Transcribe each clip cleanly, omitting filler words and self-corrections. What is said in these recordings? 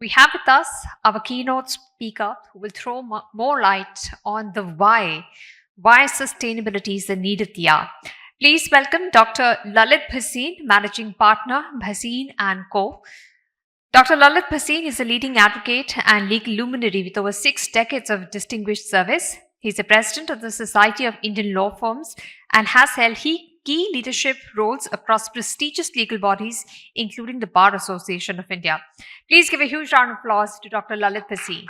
We have with us our keynote speaker who will throw more light on the why sustainability is the need of the hour. Please welcome Dr. Lalit Bhasin, Managing Partner, Bhasin & Co. Dr. Lalit Bhasin is a leading advocate and legal luminary with over 6 decades of distinguished service. He is the president of the Society of Indian Law Firms and has held key leadership roles across prestigious legal bodies, including the Bar Association of India. Please give a huge round of applause to Dr. Lalit Bhasin.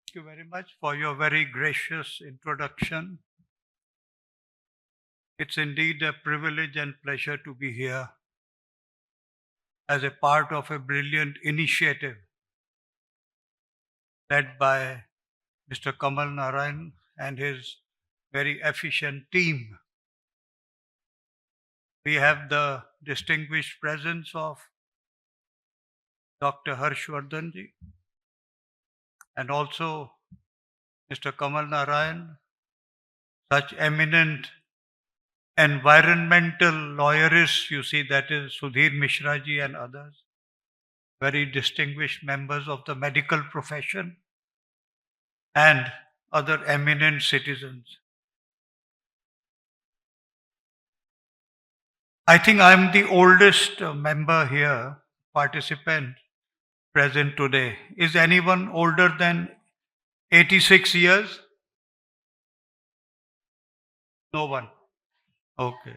Thank you very much for your very gracious introduction. It's indeed a privilege and pleasure to be here as a part of a brilliant initiative led by Mr. Kamal Narayan and his very efficient team. We have the distinguished presence of Dr. Harshvardhan ji and also Mr. Kamal Narayan, such eminent environmental lawyerists, you see, that is Sudhir Mishra ji and others, very distinguished members of the medical profession and other eminent citizens. I think I'm the oldest member here, participant present today. Is anyone older than 86 years? No one. Okay.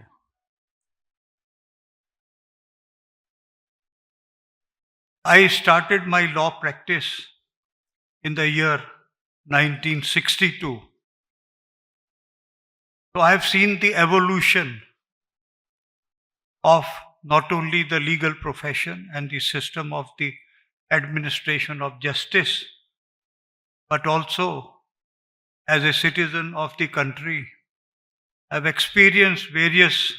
I started my law practice in the year 1962. So I have seen the evolution of not only the legal profession and the system of the administration of justice, but also as a citizen of the country, I've experienced various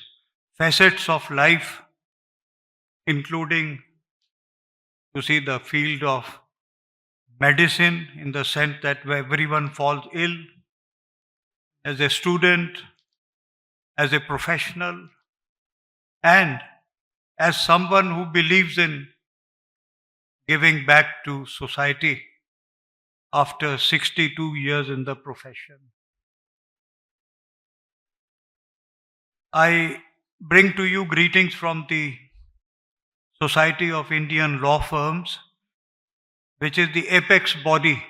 facets of life, including, you see, the field of medicine in the sense that where everyone falls ill, as a student, as a professional, and as someone who believes in giving back to society after 62 years in the profession. I bring to you greetings from the Society of Indian Law Firms, which is the apex body,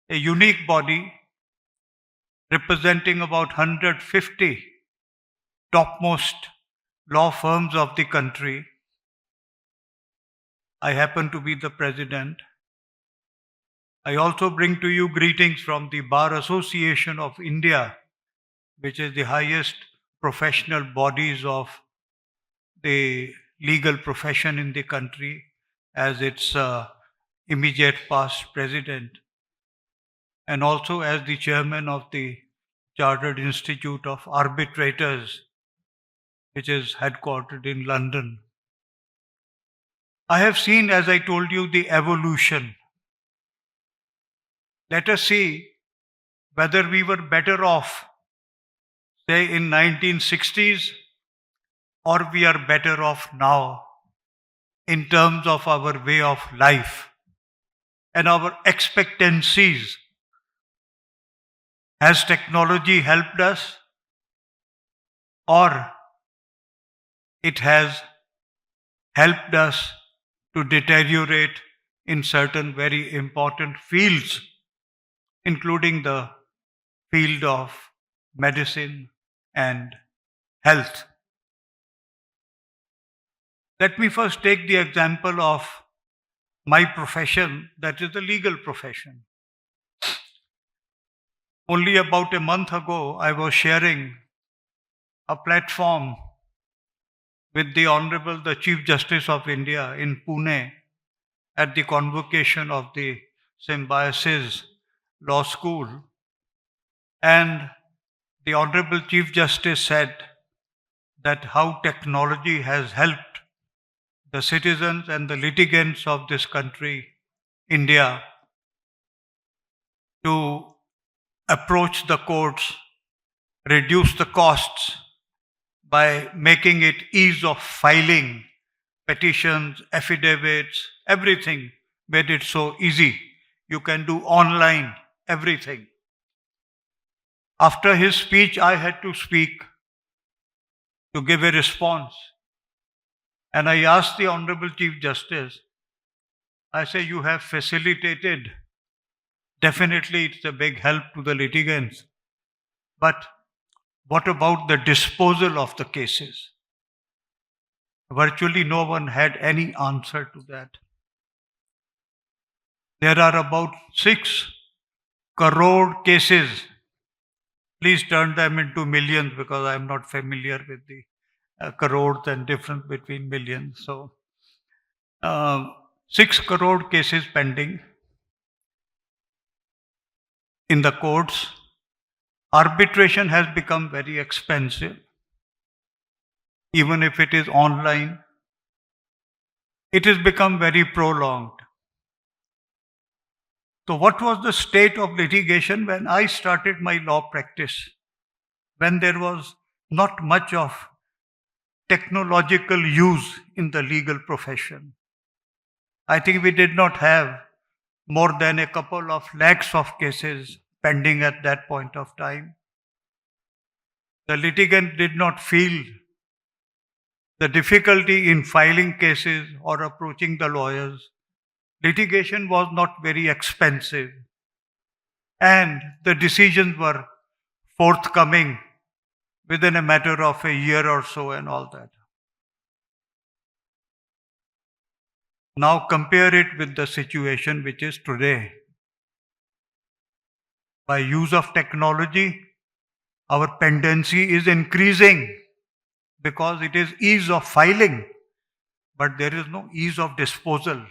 a unique body representing about 150 topmost law firms of the country. I happen to be the president. I also bring to you greetings from the Bar Association of India, which is the highest professional bodies of the legal profession in the country, as its immediate past president, and also as the chairman of the Chartered Institute of Arbitrators, which is headquartered in London. I have seen, as I told you, the evolution. Let us see whether we were better off, say, in 1960s, or we are better off now in terms of our way of life and our expectancies. Has technology helped us, or it has helped us to deteriorate in certain very important fields, including the field of medicine and health? Let me first take the example of my profession, that is the legal profession. Only about a month ago, I was sharing a platform with the Honorable the Chief Justice of India in Pune at the convocation of the Symbiosis Law School. And the Honorable Chief Justice said that how technology has helped the citizens and the litigants of this country, India, to approach the courts, reduce the costs by making it ease of filing petitions, affidavits, everything, made it so easy. You can do online everything. After his speech, I had to speak to give a response. And I asked the Honorable Chief Justice, I say, you have facilitated. Definitely, it's a big help to the litigants. But what about the disposal of the cases? Virtually no one had any answer to that. There are about 6 crore cases. Please turn them into millions because I'm not familiar with the crores and difference between millions. So, 6 crore cases pending in the courts. Arbitration has become very expensive. Even if it is online, it has become very prolonged. So, what was the state of litigation when I started my law practice? When there was not much of technological use in the legal profession. I think we did not have more than a couple of lakhs of cases pending at that point of time. The litigant did not feel the difficulty in filing cases or approaching the lawyers. Litigation was not very expensive, and the decisions were forthcoming within a matter of a year or so and all that. Now compare it with the situation which is today. By use of technology, our pendency is increasing because it is ease of filing, but there is no ease of disposal.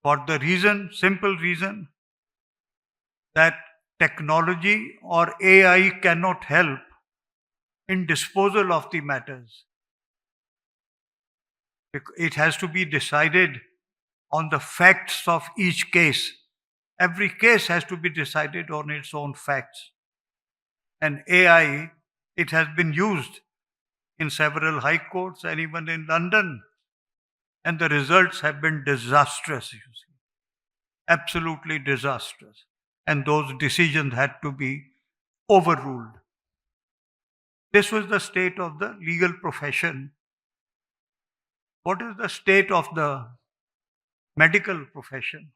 For the reason, simple reason, that technology or AI cannot help in disposal of the matters. It has to be decided on the facts of each case. Every case has to be decided on its own facts. And AI, it has been used in several high courts and even in London. And the results have been disastrous, you see. Absolutely disastrous. And those decisions had to be overruled. This was the state of the legal profession. What is the state of the medical profession?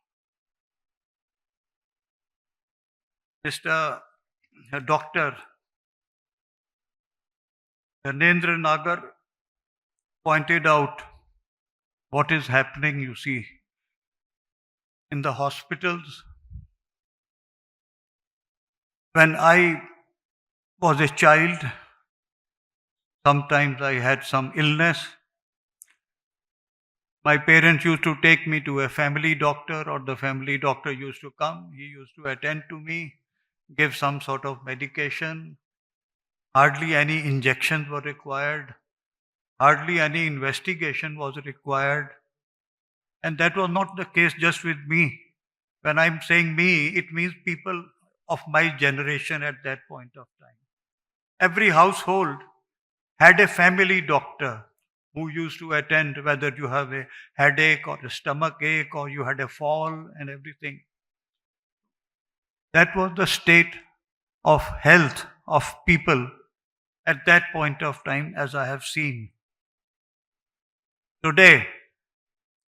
Mr. Dr. Dhanendra Nagar pointed out what is happening, you see, in the hospitals. When I was a child, sometimes I had some illness. My parents used to take me to a family doctor, or the family doctor used to come. He used to attend to me, give some sort of medication. Hardly any injections were required. Hardly any investigation was required. And that was not the case just with me. When I'm saying me, it means people of my generation at that point of time. Every household had a family doctor who used to attend, whether you have a headache or a stomach ache or you had a fall and everything. That was the state of health of people at that point of time, as I have seen. Today,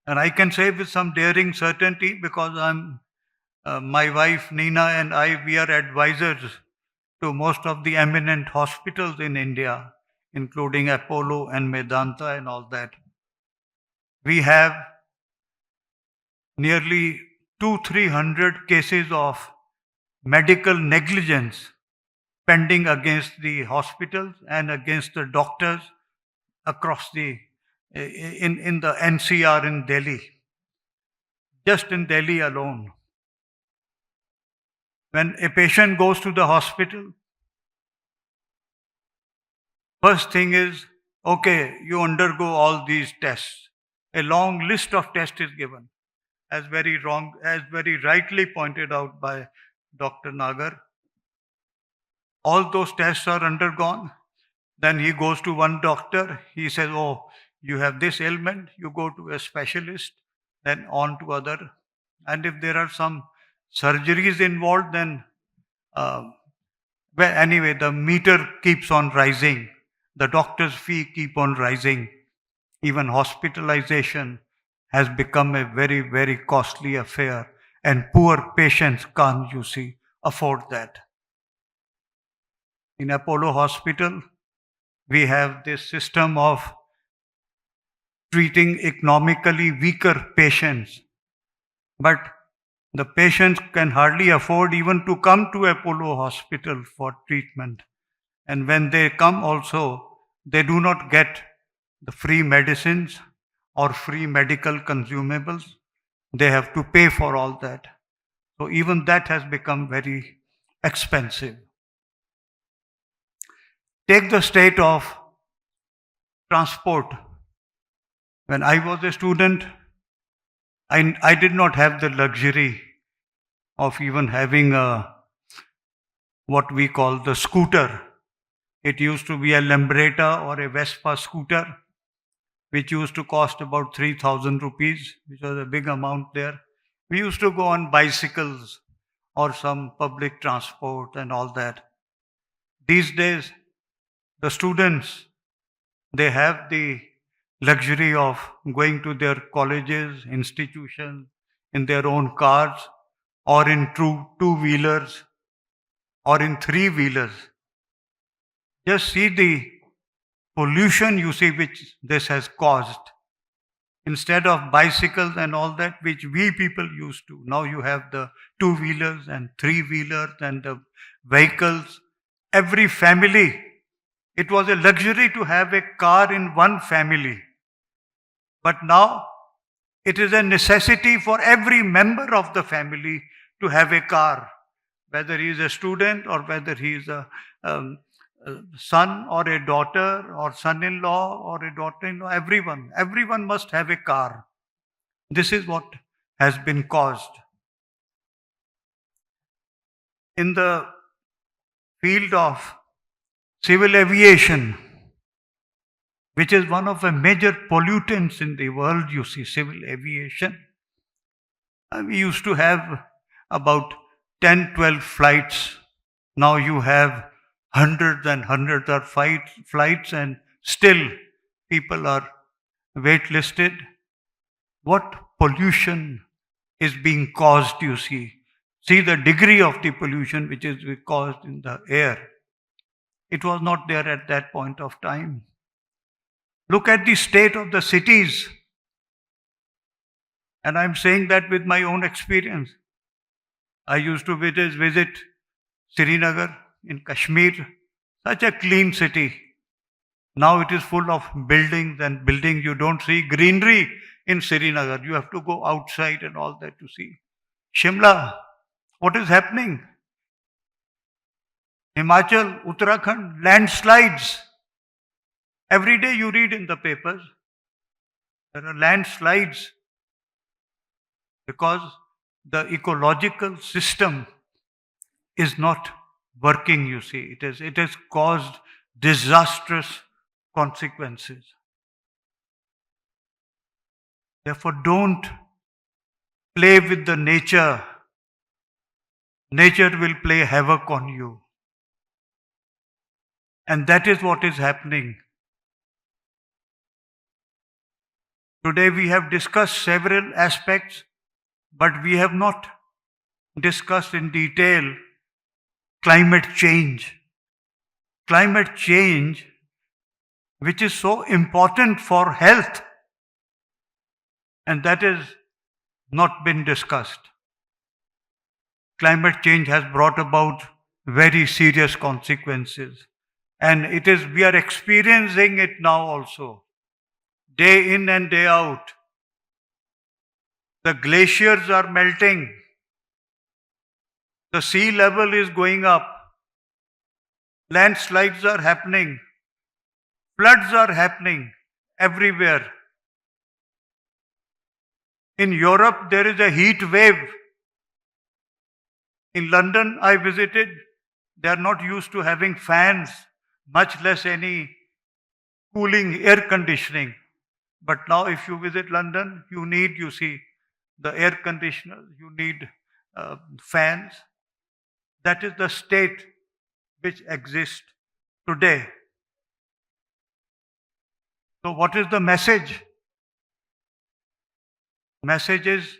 and I can say with some daring certainty because my wife Nina and I, we are advisors to most of the eminent hospitals in India, including Apollo and Medanta and all that. We have nearly 200-300 cases of medical negligence pending against the hospitals and against the doctors across the in the NCR in Delhi. Just in Delhi alone. When a patient goes to the hospital, first thing is, okay, you undergo all these tests. A long list of tests is given, as very rightly pointed out by Dr. Nagar. All those tests are undergone. Then he goes to one doctor. He says, "Oh, you have this ailment." You go to a specialist, then on to other. And if there are some surgeries involved, then uh, well, anyway, the meter keeps on rising. The doctor's fee keep on rising. Even hospitalization has become a very, very costly affair, and poor patients can't, you see, afford that. In Apollo Hospital, we have this system of treating economically weaker patients, but the patients can hardly afford even to come to Apollo Hospital for treatment. And when they come also, they do not get the free medicines or free medical consumables. They have to pay for all that. So even that has become very expensive. Take the state of transport. When I was a student, I did not have the luxury of even having what we call the scooter. It used to be a Lambretta or a Vespa scooter, which used to cost about 3,000 rupees, which was a big amount there. We used to go on bicycles or some public transport and all that. These days, the students, they have the luxury of going to their colleges, institutions, in their own cars, or in two-wheelers, or in three-wheelers. Just see the pollution, you see, which this has caused. Instead of bicycles and all that, which we people used to, now you have the two-wheelers and three-wheelers and the vehicles. Every family, it was a luxury to have a car in one family. But now, it is a necessity for every member of the family to have a car, whether he is a student or whether he is a son or a daughter or son-in-law or a daughter-in-law. Everyone must have a car. This is what has been caused. In the field of civil aviation, which is one of the major pollutants in the world, you see, civil aviation. We used to have about 10, 12 flights. Now you have hundreds and hundreds of flights, and still people are waitlisted. What pollution is being caused, you see? See the degree of the pollution which is caused in the air. It was not there at that point of time. Look at the state of the cities. And I'm saying that with my own experience. I used to visit Srinagar in Kashmir, such a clean city. Now it is full of buildings and buildings. You don't see greenery in Srinagar. You have to go outside and all that to see. Shimla, what is happening? Himachal, Uttarakhand, landslides. Every day you read in the papers, there are landslides because the ecological system is not working, you see. It has caused disastrous consequences. Therefore, don't play with the nature. Nature will play havoc on you. And that is what is happening. Today we have discussed several aspects, but we have not discussed in detail climate change. Climate change, which is so important for health, and that has not been discussed. Climate change has brought about very serious consequences, and we are experiencing it now also, day in and day out. The glaciers are melting. The sea level is going up. Landslides are happening. Floods are happening everywhere. In Europe, there is a heat wave. In London, I visited, they are not used to having fans, much less any cooling air conditioning. But now, if you visit London, you see, the air conditioners, you need fans. That is the state which exists today. So, what is the message? Message is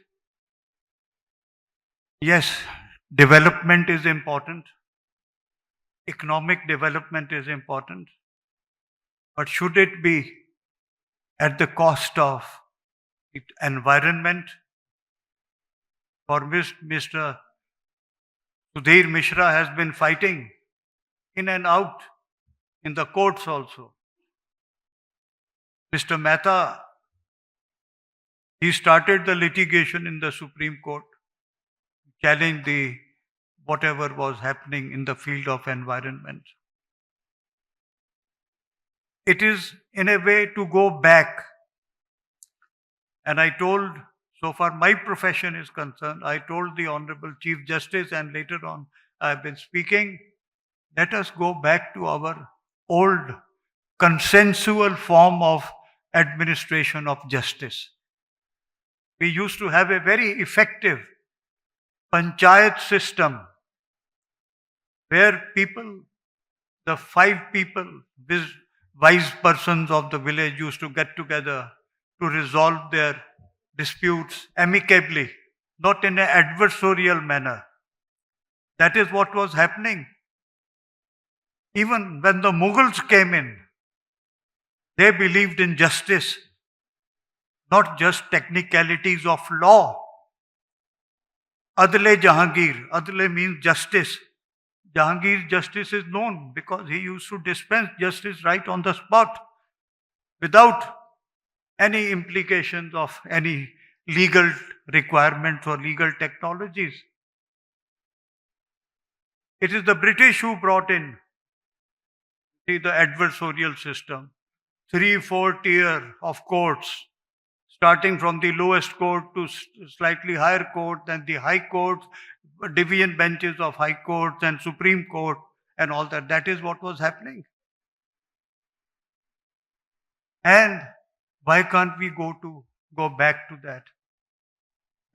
yes, development is important, economic development is important, but should it be at the cost of environment? For which Mr. Sudhir Mishra has been fighting in and out in the courts also. Mr. Mehta, he started the litigation in the Supreme Court, challenging the whatever was happening in the field of environment. It is in a way to go back. And I told, so far my profession is concerned, I told the Honorable Chief Justice, and later on I have been speaking, let us go back to our old consensual form of administration of justice. We used to have a very effective panchayat system where people, the 5 people, wise persons of the village used to get together to resolve their disputes amicably, not in an adversarial manner. That is what was happening. Even when the Mughals came in, they believed in justice, not just technicalities of law. Adle Jahangir, Adle means justice. Jahangir's justice is known because he used to dispense justice right on the spot without any implications of any legal requirements or legal technologies. It is the British who brought in the adversarial system, 3-4 tier of courts, starting from the lowest court to slightly higher court, then the high courts, division benches of high courts and Supreme Court and all that. That is what was happening. And why can't we go back to that?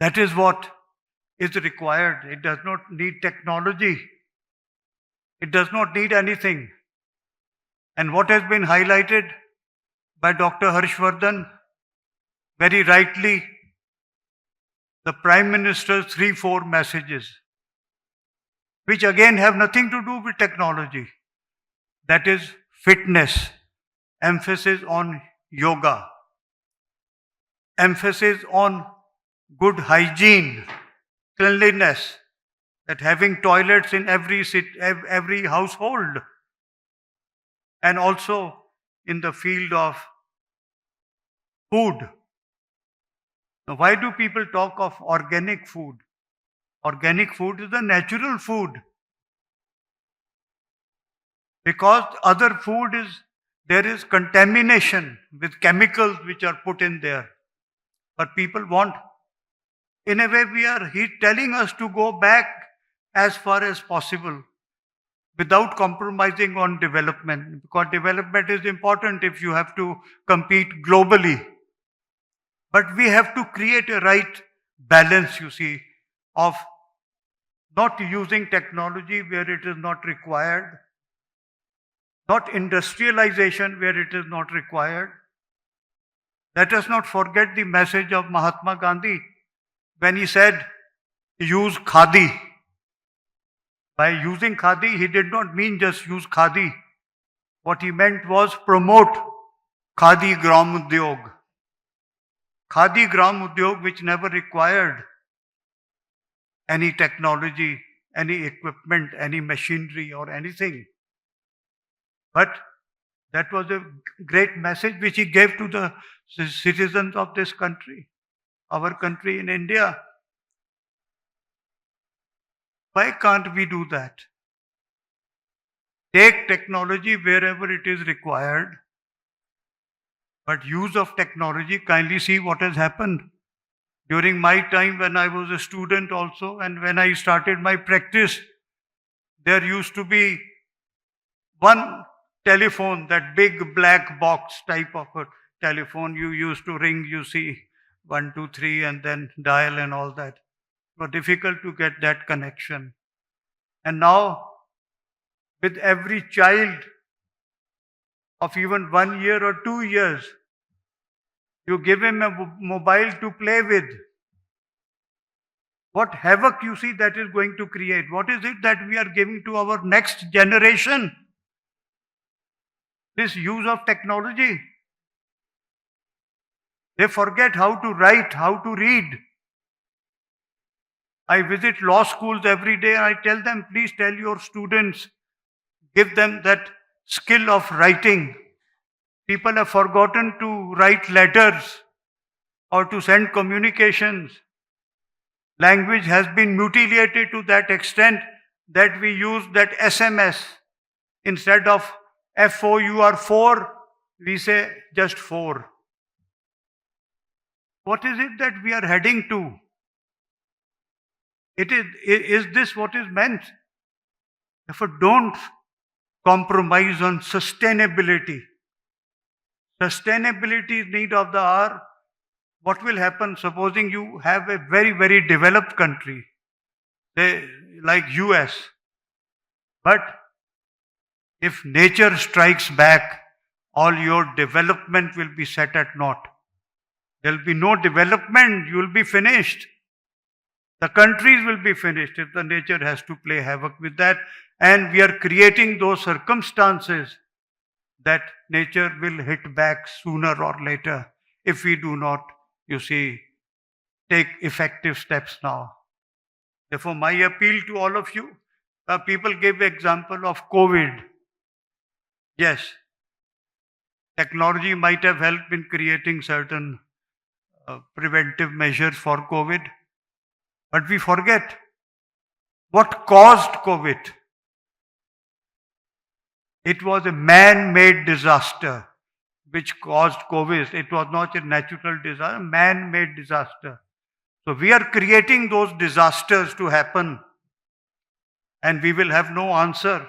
That is what is required. It does not need technology. It does not need anything. And what has been highlighted by Dr. Harshvardhan, very rightly, the Prime Minister's 3-4 messages, which again have nothing to do with technology. That is fitness, emphasis on yoga, emphasis on good hygiene, cleanliness, that having toilets in every household, and also in the field of food. Now, why do people talk of organic food? Organic food is the natural food. Because other food there is contamination with chemicals which are put in there. But people want, in a way, he's telling us to go back as far as possible without compromising on development. Because development is important if you have to compete globally. But we have to create a right balance, you see, of not using technology where it is not required, not industrialization where it is not required. Let us not forget the message of Mahatma Gandhi when he said, use khadi. By using khadi, he did not mean just use khadi. What he meant was promote khadi gram udyog. Khadi gram udyog, which never required any technology, any equipment, any machinery or anything. But that was a great message which he gave to the citizens of this country, our country in India. Why can't we do that? Take technology wherever it is required, but use of technology, kindly see what has happened. During my time when I was a student also, and when I started my practice, there used to be one telephone, that big black box type of a telephone. You used to ring, you see 1, 2, 3, and then dial and all that. It was difficult to get that connection. And now, with every child of even 1 year or 2 years, you give him a mobile to play with. What havoc you see that is going to create? What is it that we are giving to our next generation? This use of technology. They forget how to write, how to read. I visit law schools every day and I tell them, please tell your students, give them that skill of writing. People have forgotten to write letters or to send communications. Language has been mutilated to that extent that we use that SMS. Instead of FOUR4, we say just 4. What is it that we are heading to? Is this what is meant? Therefore, don't compromise on sustainability. Sustainability is need of the hour. What will happen, supposing you have a very, very developed country, say like US, but if nature strikes back, all your development will be set at naught. There will be no development, you will be finished. The countries will be finished if the nature has to play havoc with that. And we are creating those circumstances that nature will hit back sooner or later if we do not, you see, take effective steps now. Therefore, my appeal to all of you, people give example of COVID. Yes, technology might have helped in creating certain preventive measures for COVID, but we forget what caused COVID. It was a man-made disaster which caused COVID. It was not a natural disaster, man-made disaster. So we are creating those disasters to happen, and we will have no answer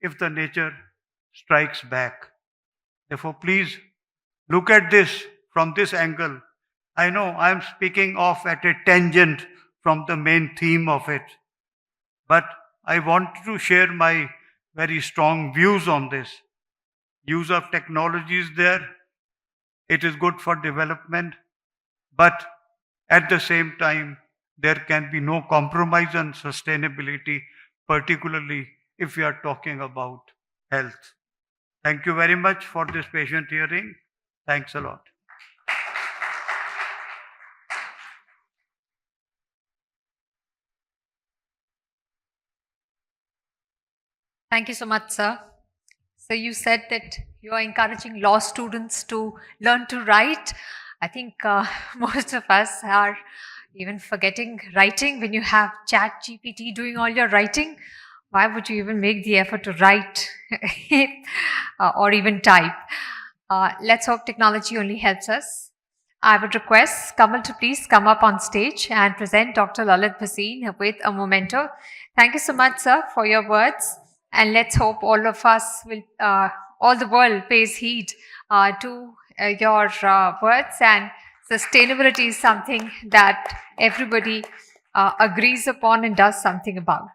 if the nature strikes back. Therefore, please look at this from this angle. I know I am speaking off at a tangent from the main theme of it, but I want to share my very strong views on this. Use of technology is there. It is good for development, but at the same time, there can be no compromise on sustainability, particularly if we are talking about health. Thank you very much for this patient hearing. Thanks a lot. Thank you so much, sir. So you said that you are encouraging law students to learn to write. I think most of us are even forgetting writing. When you have Chat GPT doing all your writing, why would you even make the effort to write or even type? Let's hope technology only helps us. I would request Kamal to please come up on stage and present Dr. Lalit Bhasin with a memento. Thank you so much, sir, for your words. And let's hope all of us will, all the world pays heed to your words, and sustainability is something that everybody agrees upon and does something about.